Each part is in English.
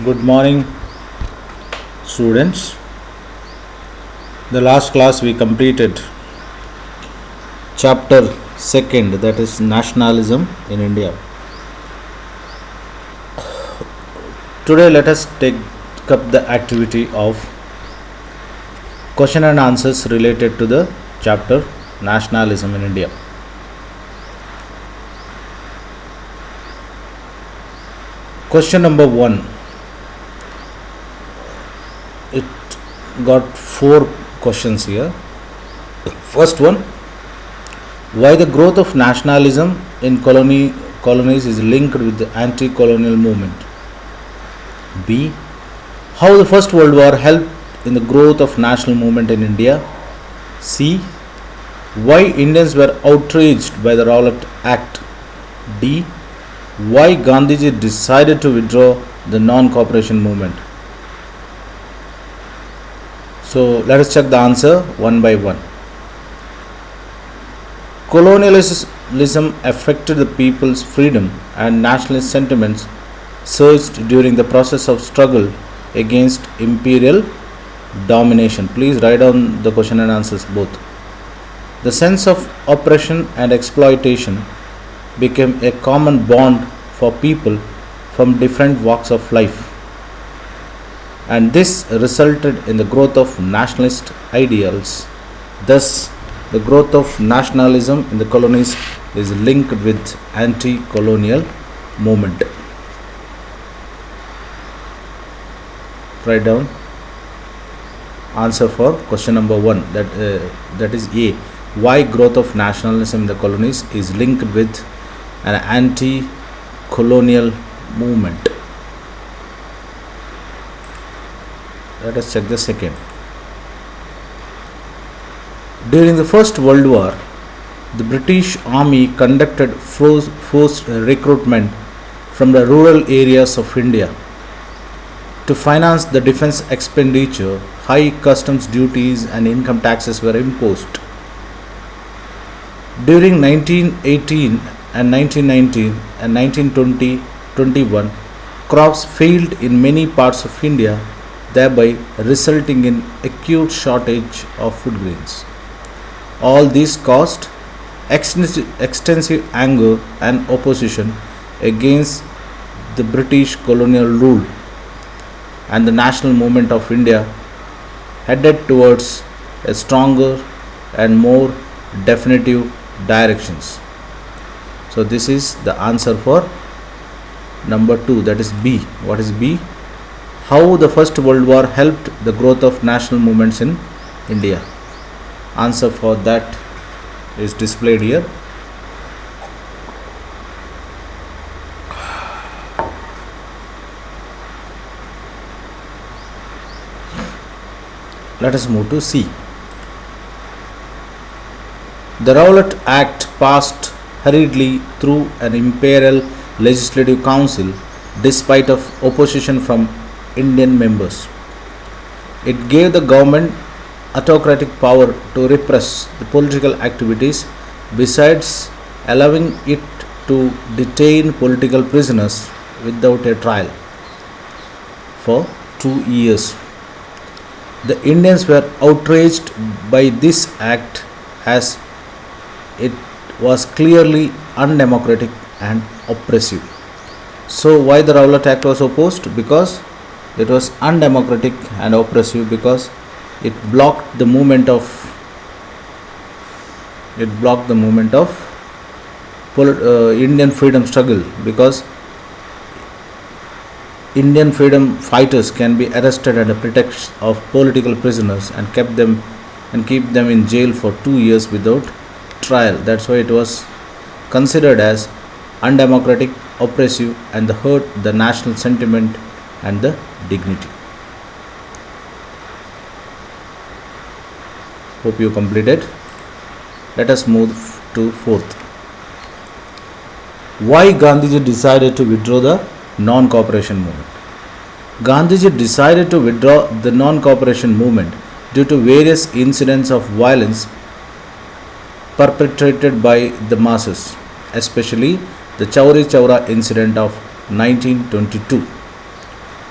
Good morning, students. The last class we completed chapter second, that is nationalism in India. Today, let us take up the activity of question and answers related to the chapter nationalism in India. Question number 1. It got 4 questions here. First one, why the growth of nationalism in colonies is linked with the anti-colonial movement. B, how the First World War helped in the growth of national movement in India. C, why Indians were outraged by the Rowlatt Act. D, why Gandhiji decided to withdraw the non-cooperation movement. So let us check the answer one by one. Colonialism affected the people's freedom and nationalist sentiments surged during the process of struggle against imperial domination. Please write down the question and answers both. The sense of oppression and exploitation became a common bond for people from different walks of life, and this resulted in the growth of nationalist ideals. Thus, the growth of nationalism in the colonies is linked with anti-colonial movement. Write down answer for question number 1, that is A, why growth of nationalism in the colonies is linked with an anti-colonial movement. Let us check the second. During the First World War, the British Army conducted forced recruitment from the rural areas of India. To finance the defense expenditure, high customs duties and income taxes were imposed. During 1918 and 1919 and 1920-21, crops failed in many parts of India, thereby resulting in acute shortage of food grains. All this caused extensive anger and opposition against the British colonial rule, and the national movement of India headed towards a stronger and more definitive directions. So this is the answer for number 2, that is B. What is B? How the First World War helped the growth of national movements in India. Answer for that is displayed here. Let us move to C. The Rowlatt Act passed hurriedly through an imperial legislative council despite of opposition from Indian members. It gave the government autocratic power to repress the political activities, besides allowing it to detain political prisoners without a trial for 2 years. The Indians were outraged by this act as it was clearly undemocratic and oppressive. So why the Rowlatt Act was opposed? Because it was undemocratic and oppressive, because it blocked the movement of Indian freedom struggle, because Indian freedom fighters can be arrested under pretext of political prisoners and keep them in jail for 2 years without trial. That's why it was considered as undemocratic, oppressive, and hurt the national sentiment and the dignity. Hope you completed. Let us move to 4th. Why Gandhiji decided to withdraw the non-cooperation movement. Gandhiji decided to withdraw the non-cooperation movement due to various incidents of violence perpetrated by the masses, especially the Chauri Chaura incident of 1922.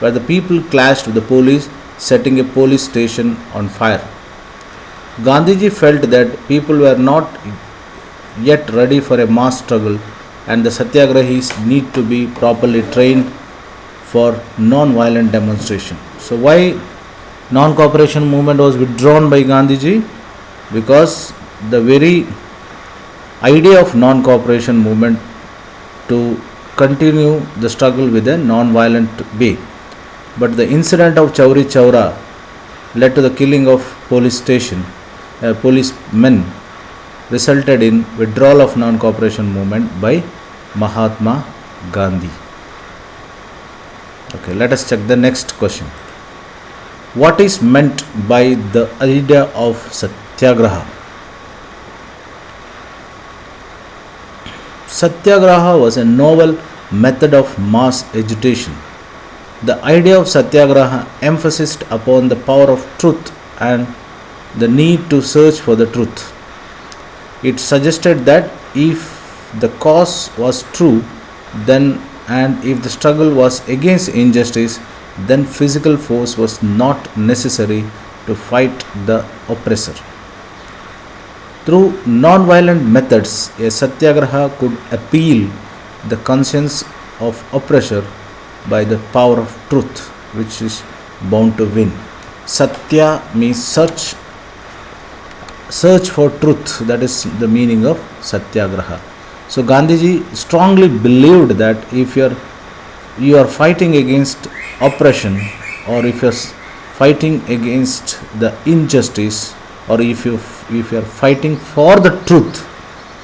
where the people clashed with the police, setting a police station on fire. Gandhiji felt that people were not yet ready for a mass struggle and the satyagrahis need to be properly trained for non-violent demonstration. So why non-cooperation movement was withdrawn by Gandhiji? Because the very idea of non-cooperation movement to continue the struggle with a non-violent way. But the incident of Chauri Chaura led to the killing of policemen, resulted in withdrawal of non-cooperation movement by Mahatma Gandhi. Okay, let us check the next question. What is meant by the idea of Satyagraha? Satyagraha was a novel method of mass agitation. The idea of Satyagraha emphasized upon the power of truth and the need to search for the truth. It suggested that if the cause was true, then and if the struggle was against injustice, then physical force was not necessary to fight the oppressor. Through non-violent methods, a satyagraha could appeal the conscience of oppressor by the power of truth, which is bound to win. Satya means search for truth. That is the meaning of satyagraha. So Gandhiji strongly believed that if you are fighting against oppression, or if you are fighting against the injustice, or if you are fighting for the truth,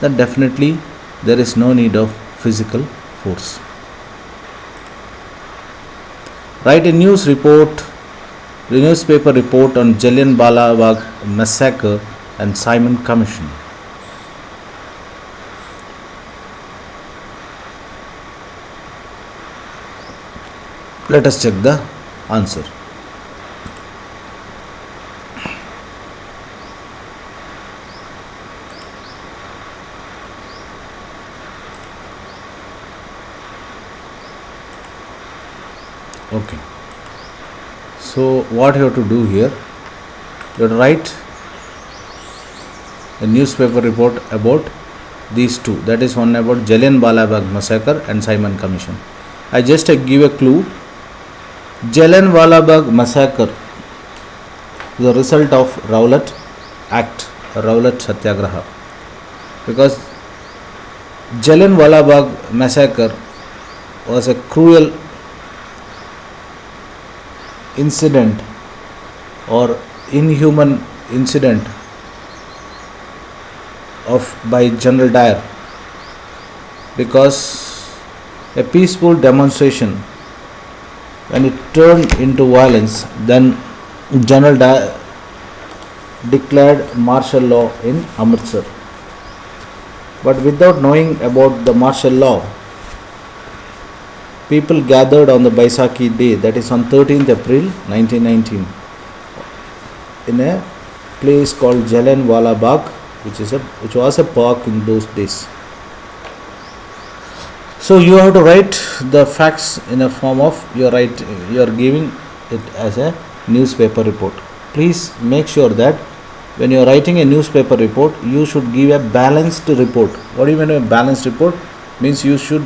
then definitely there is no need of physical force. Write a newspaper report on Jallianwala Bagh massacre and Simon Commission. Let us check the answer. Okay. So what you have to do here? You have to write a newspaper report about these two. That is one about Jallianwala Bagh massacre and Simon Commission. I just give a clue. Jallianwala Bagh massacre is the result of Rowlatt Act, Rowlatt Satyagraha, because Jallianwala Bagh massacre was a cruel incident or inhuman incident by General Dyer, because a peaceful demonstration, when it turned into violence, then General Dyer declared martial law in Amritsar. But without knowing about the martial law, people gathered on the Baisakhi day, that is on 13th April 1919, in a place called Jallianwala Bagh, which was a park in those days. So you have to write the facts in a form of you are giving it as a newspaper report. Please make sure that when you are writing a newspaper report, you should give a balanced report. What do you mean by a balanced report? Means you should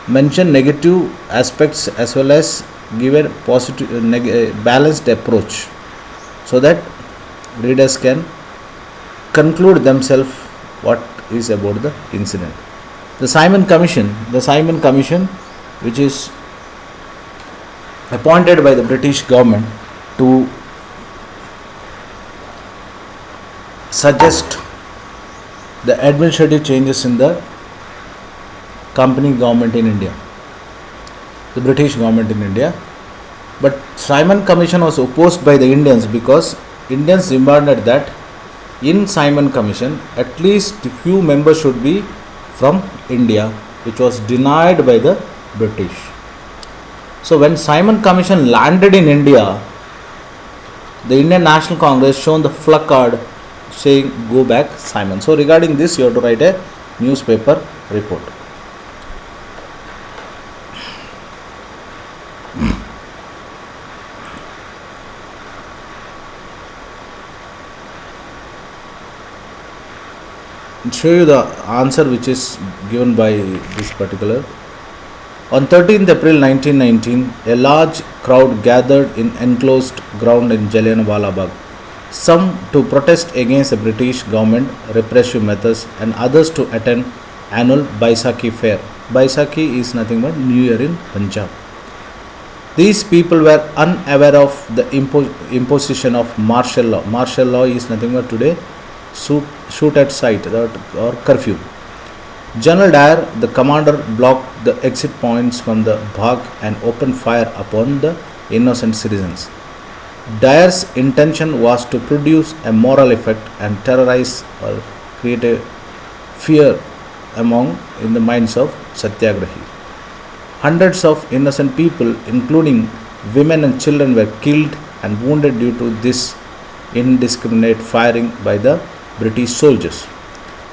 mention negative aspects as well as give a positive balanced approach, so that readers can conclude themselves what is about the incident. The Simon Commission, which is appointed by the British government to suggest the administrative changes in the company government in India, the British government in India. But Simon Commission was opposed by the Indians, because Indians demanded that in Simon Commission at least few members should be from India, which was denied by the British. So when Simon Commission landed in India, the Indian National Congress shown the placard saying "Go back, Simon." So regarding this, you have to write a newspaper report. show you the answer which is given by this particular. On 13th April 1919, a large crowd gathered in enclosed ground in Jallianwala Bagh, some to protest against the British government repressive methods and others to attend annual Baisakhi fair. Baisakhi is nothing but New Year in Punjab. These people were unaware of the imposition of martial law. Martial law is nothing but today shoot at sight or curfew. General Dyer, the commander, blocked the exit points from the Bagh and opened fire upon the innocent citizens. Dyer's intention was to produce a moral effect and terrorize or create a fear in the minds of Satyagrahi. Hundreds of innocent people, including women and children, were killed and wounded due to this indiscriminate firing by the British soldiers,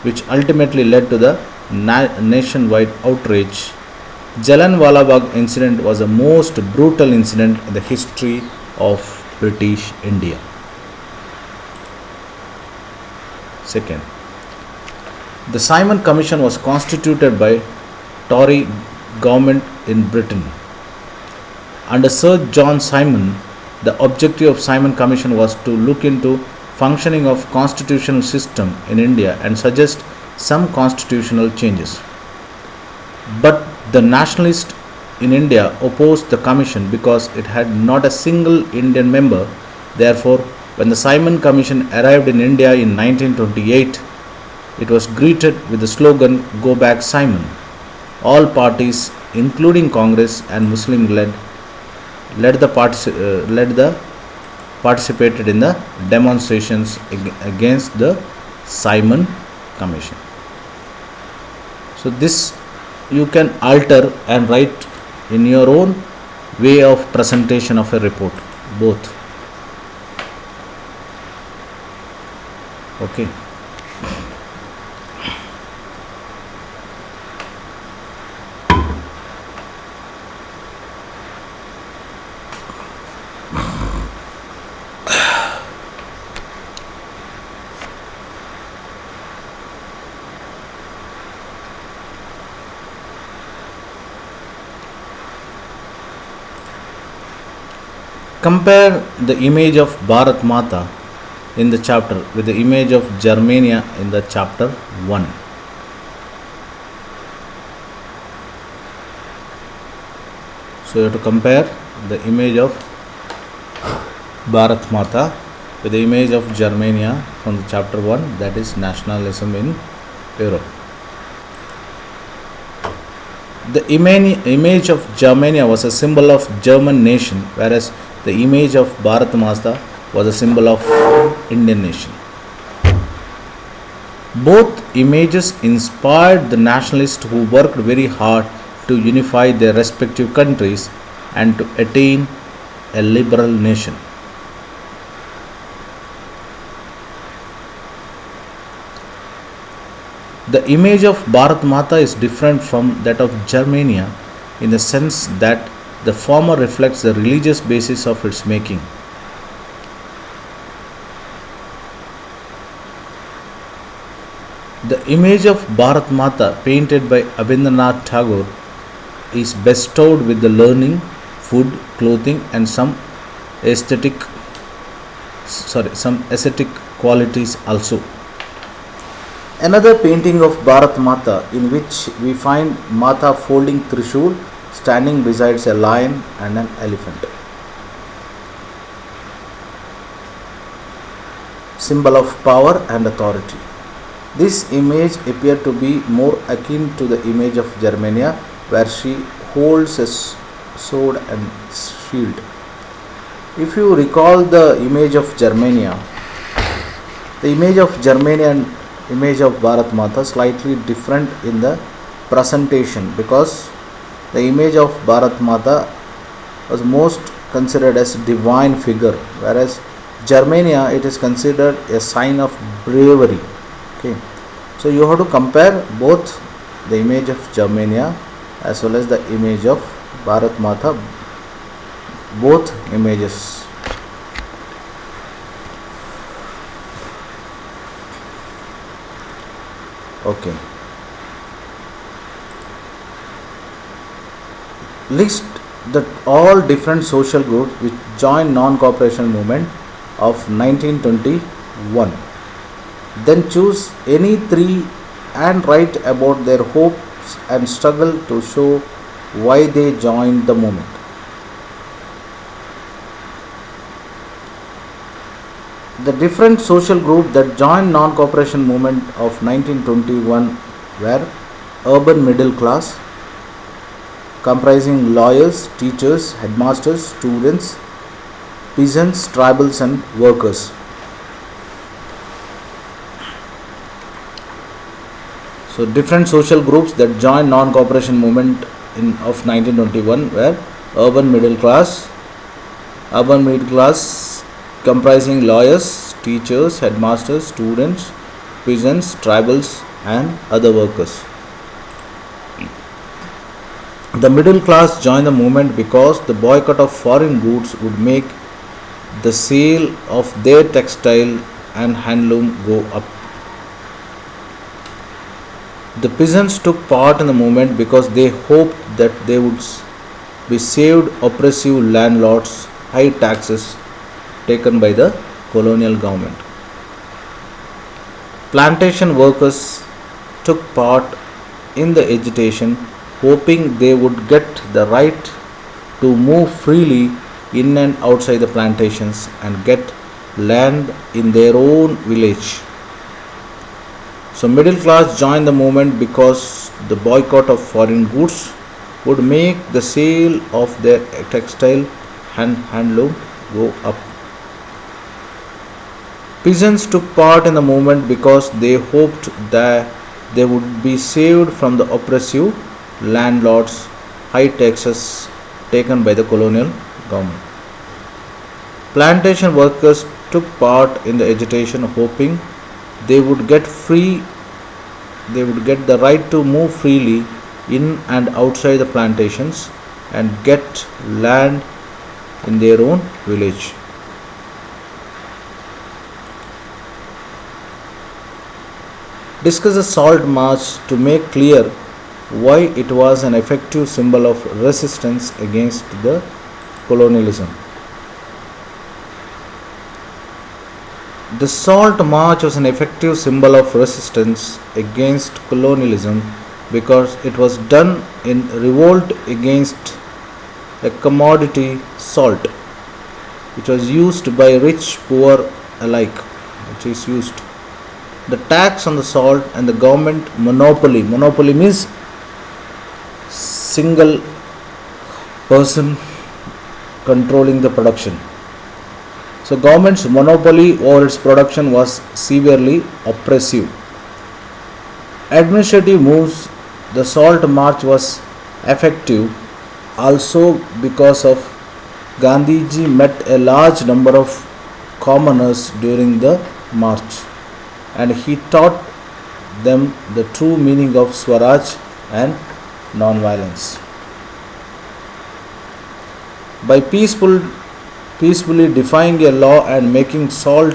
which ultimately led to the nationwide outrage. Jallianwala Bagh incident was the most brutal incident in the history of British India. Second, the Simon Commission was constituted by Tory government in Britain. Under Sir John Simon, the objective of Simon Commission was to look into functioning of constitutional system in India and suggest some constitutional changes. But the nationalists in India opposed the commission because it had not a single Indian member. Therefore, when the Simon Commission arrived in India in 1928, it was greeted with the slogan "Go Back Simon." All parties, including Congress and Muslim participated in the demonstrations against the Simon Commission. So this you can alter and write in your own way of presentation of a report, both. Okay. Compare the image of Bharat Mata in the chapter with the image of Germania in the chapter 1. So you have to compare the image of Bharat Mata with the image of Germania from the chapter 1, that is nationalism in Europe. The image of Germania was a symbol of German nation, whereas the image of Bharat Mata was a symbol of Indian nation. Both images inspired the nationalists who worked very hard to unify their respective countries and to attain a liberal nation. The image of Bharat Mata is different from that of Germania in the sense that the former reflects the religious basis of its making. The image of Bharat Mata painted by Abhindranath Tagore is bestowed with the learning, food, clothing and some aesthetic qualities also. Another painting of Bharat Mata in which we find Mata folding Trishul, standing beside a lion and an elephant. Symbol of power and authority. This image appeared to be more akin to the image of Germania, where she holds a sword and shield. If you recall the image of Germania, the image of Germania and image of Bharat Mata slightly different in the presentation, because the image of Bharat Mata was most considered as divine figure, whereas Germania it is considered a sign of bravery. Okay, so you have to compare both the image of Germania as well as the image of Bharat Mata, both images. Okay. List the all different social groups which joined non-cooperation movement of 1921. Then choose any three and write about their hopes and struggle to show why they joined the movement. The different social groups that joined non-cooperation movement of 1921 were urban middle class, comprising lawyers, teachers, headmasters, students, peasants, tribals, and workers. So, different social groups that joined non-cooperation movement of 1921 were urban middle class, comprising lawyers, teachers, headmasters, students, peasants, tribals, and other workers. The middle class joined the movement because the boycott of foreign goods would make the sale of their textile and handloom go up. The peasants took part in the movement because they hoped that they would be saved oppressive landlords' high taxes taken by the colonial government. Plantation workers took part in the agitation, hoping they would get the right to move freely in and outside the plantations and get land in their own village. So, middle class joined the movement because the boycott of foreign goods would make the sale of their textile and handloom go up. Peasants took part in the movement because they hoped that they would be saved from the oppressive landlords' high taxes taken by the colonial government. Plantation workers took part in the agitation, hoping they would get the right to move freely in and outside the plantations and get land in their own village. Discuss the Salt March to make clear why it was an effective symbol of resistance against the colonialism. The Salt March was an effective symbol of resistance against colonialism because it was done in revolt against a commodity, salt, which was used by rich, poor alike, which is used. The tax on the salt and the government monopoly. Monopoly means single person controlling the production. So government's monopoly over its production was severely oppressive. Administrative moves, the Salt March was effective also because of Gandhiji met a large number of commoners during the march and he taught them the true meaning of Swaraj and non-violence. By peacefully defying a law and making salt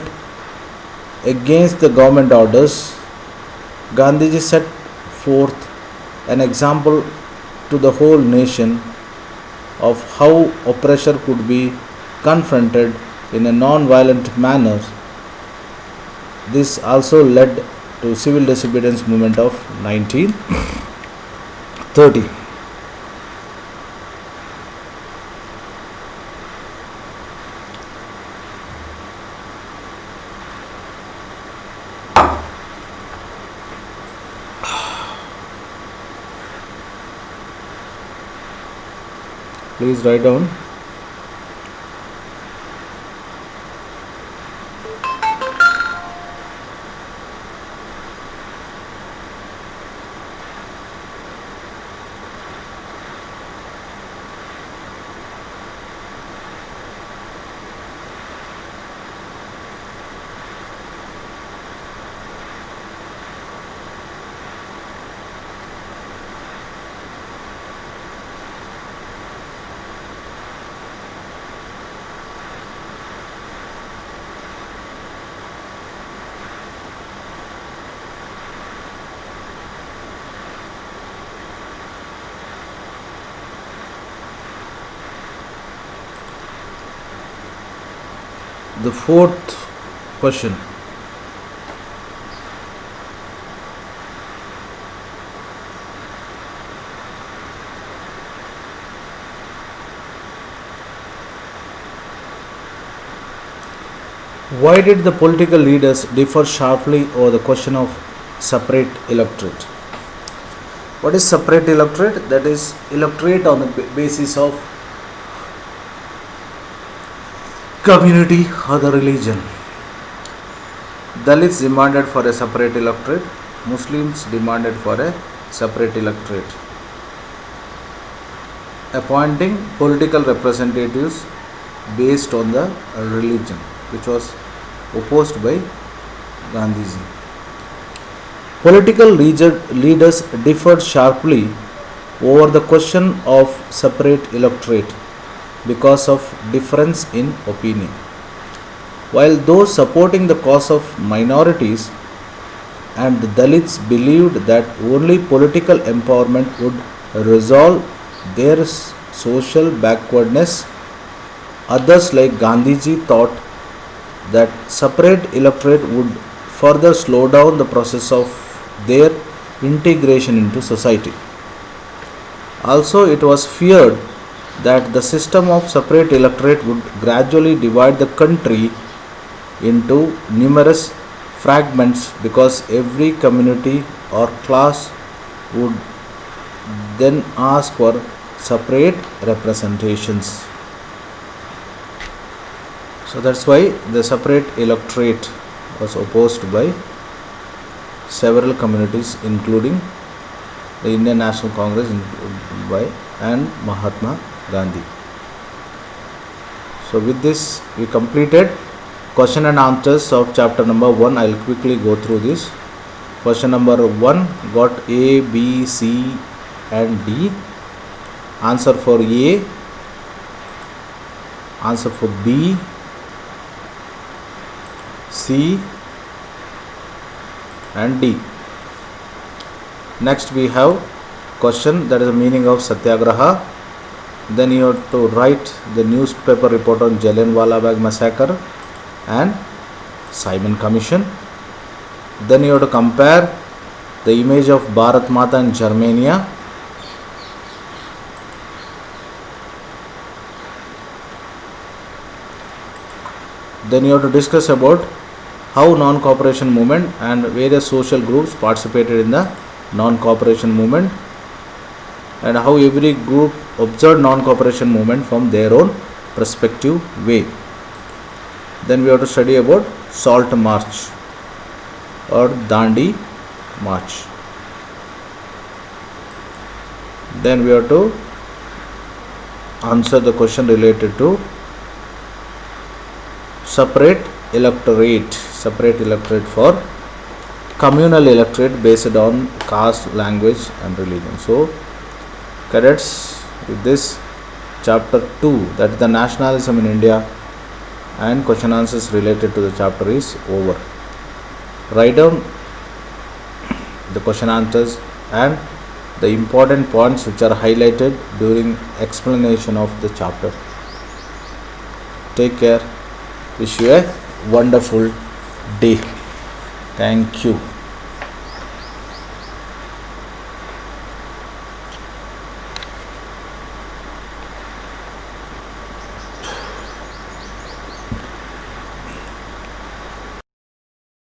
against the government orders, Gandhiji set forth an example to the whole nation of how oppressor could be confronted in a non-violent manner. This also led to civil disobedience movement of 1930. Please write down. The fourth question. Why did the political leaders differ sharply over the question of separate electorate? What is separate electorate? That is electorate on the basis of community or the religion. Dalits demanded for a separate electorate. Muslims demanded for a separate electorate. Appointing political representatives based on the religion, which was opposed by Gandhiji. Political leaders differed sharply over the question of separate electorate because of difference in opinion. While those supporting the cause of minorities and the Dalits believed that only political empowerment would resolve their social backwardness, others like Gandhiji thought that separate electorate would further slow down the process of their integration into society. Also, it was feared that the system of separate electorate would gradually divide the country into numerous fragments because every community or class would then ask for separate representations. So that's why the separate electorate was opposed by several communities, including the Indian National Congress and Mahatma Gandhi. So with this we completed question and answers of chapter number 1. I will quickly go through this. Question number 1 got A, B, C and D. Answer for A, answer for B, C and D. Next we have question, that is the meaning of Satyagraha. Then you have to write the newspaper report on Jallianwala Bagh massacre and Simon Commission. Then you have to compare the image of Bharat Mata and Germania. Then you have to discuss about how non-cooperation movement and various social groups participated in the non-cooperation movement and how every group observed non-cooperation movement from their own perspective way. Then we have to study about Salt March or Dandi March. Then we have to answer the question related to separate electorate for communal electorate based on caste, language and religion. So cadets, with this chapter 2, that is the nationalism in India, and question answers related to the chapter is over. Write down the question answers and the important points which are highlighted during explanation of the chapter. Take care. Wish you a wonderful day. Thank you.